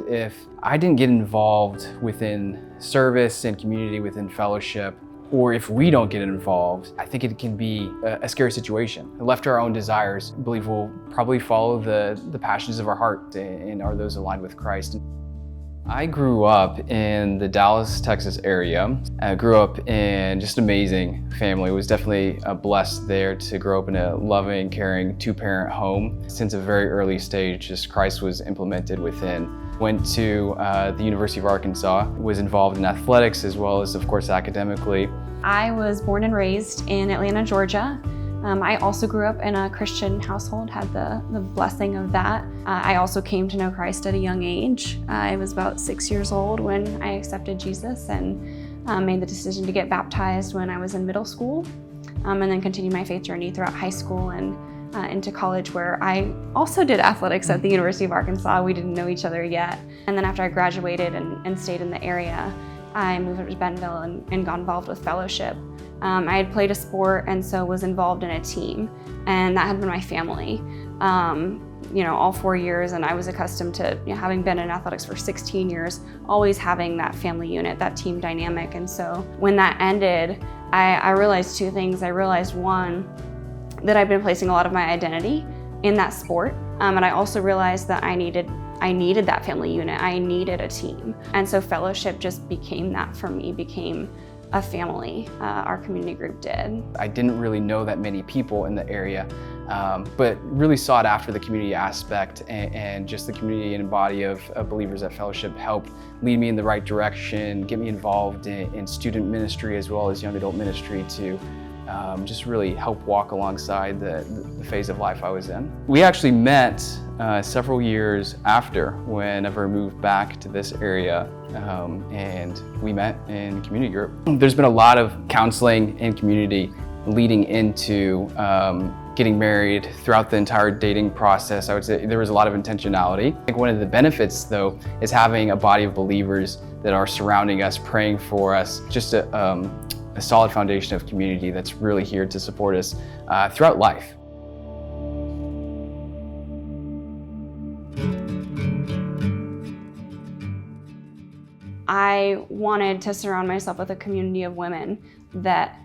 if I didn't get involved within service and community within fellowship, or if we don't get involved, I think it can be a scary situation. Left to our own desires, I believe we'll probably follow the passions of our heart and are those aligned with Christ. I grew up in the Dallas, Texas area. I grew up in just an amazing family. Was definitely blessed there to grow up in a loving, caring, two-parent home. Since a very early stage, just Christ was implemented within. Went to the University of Arkansas, was involved in athletics as well as, of course, academically. I was born and raised in Atlanta, Georgia. I also grew up in a Christian household, had the blessing of that. I also came to know Christ at a young age. I was about 6 years old when I accepted Jesus and made the decision to get baptized when I was in middle school, and then continued my faith journey throughout high school and into college, where I also did athletics at the University of Arkansas. We didn't know each other yet. And then after I graduated and stayed in the area, I moved up to Bentonville and got involved with fellowship. I had played a sport and so was involved in a team, and that had been my family, all 4 years, and I was accustomed to, having been in athletics for 16 years, always having that family unit, that team dynamic. And so when that ended, I realized two things. I realized, one, that I've been placing a lot of my identity in that sport, and I also realized that I needed that family unit. I needed a team, and so fellowship just became that for me, became a family. Our community group did. I didn't really know that many people in the area, but really sought after the community aspect, and just the community and body of believers at fellowship helped lead me in the right direction, get me involved in student ministry as well as young adult ministry to just really help walk alongside the phase of life I was in. We actually met several years after, whenever I moved back to this area, and we met in community group. There's been a lot of counseling in community leading into getting married throughout the entire dating process. I would say there was a lot of intentionality. I think one of the benefits, though, is having a body of believers that are surrounding us, praying for us, just a solid foundation of community that's really here to support us throughout life. I wanted to surround myself with a community of women that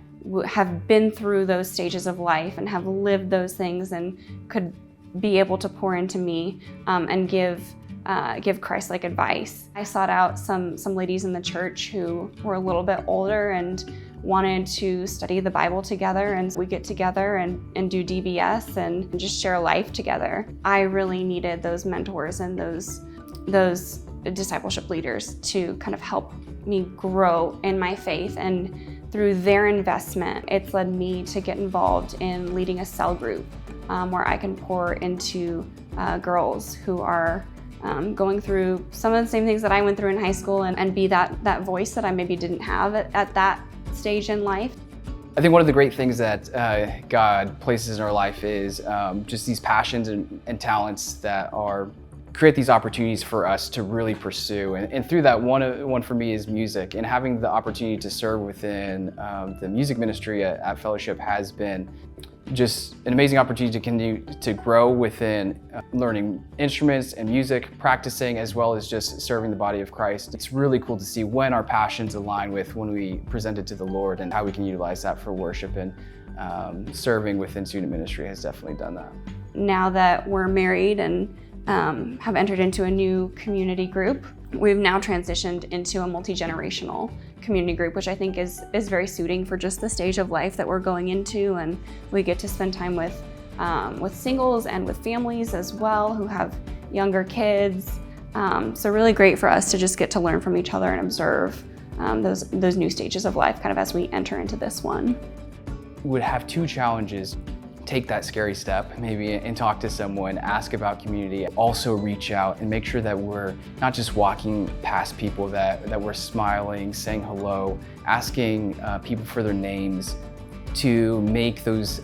have been through those stages of life and have lived those things and could be able to pour into me and give Christ-like advice. I sought out some ladies in the church who were a little bit older and wanted to study the Bible together, and we get together and do DBS and just share life together. I really needed those mentors and those discipleship leaders to kind of help me grow in my faith, and through their investment, it's led me to get involved in leading a cell group where I can pour into girls who are going through some of the same things that I went through in high school, and be that voice that I maybe didn't have at that stage in life. I think one of the great things that God places in our life is just these passions and talents that create these opportunities for us to really pursue. And through that, one for me is music, and having the opportunity to serve within the music ministry at Fellowship has been just an amazing opportunity to continue to grow within learning instruments and music, practicing, as well as just serving the body of Christ. It's really cool to see when our passions align with when we present it to the Lord, and how we can utilize that for worship, and serving within student ministry has definitely done that. Now that we're married and have entered into a new community group, we've now transitioned into a multi-generational community group, which I think is very suiting for just the stage of life that we're going into, and we get to spend time with singles and with families as well who have younger kids. So really great for us to just get to learn from each other and observe those new stages of life kind of as we enter into this one. We would have two challenges. Take that scary step, maybe, and talk to someone, ask about community. Also reach out and make sure that we're not just walking past people, that we're smiling, saying hello, asking people for their names to make those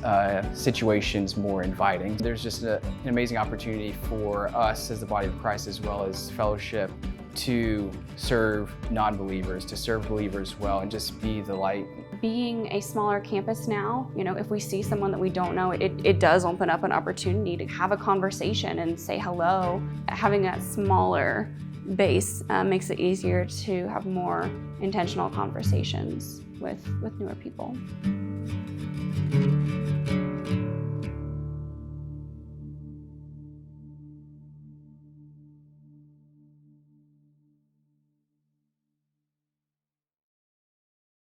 situations more inviting. There's just an amazing opportunity for us as the body of Christ, as well as Fellowship, to serve non-believers, to serve believers well, and just be the light. Being a smaller campus now, if we see someone that we don't know, it does open up an opportunity to have a conversation and say hello. Having that smaller base makes it easier to have more intentional conversations with newer people.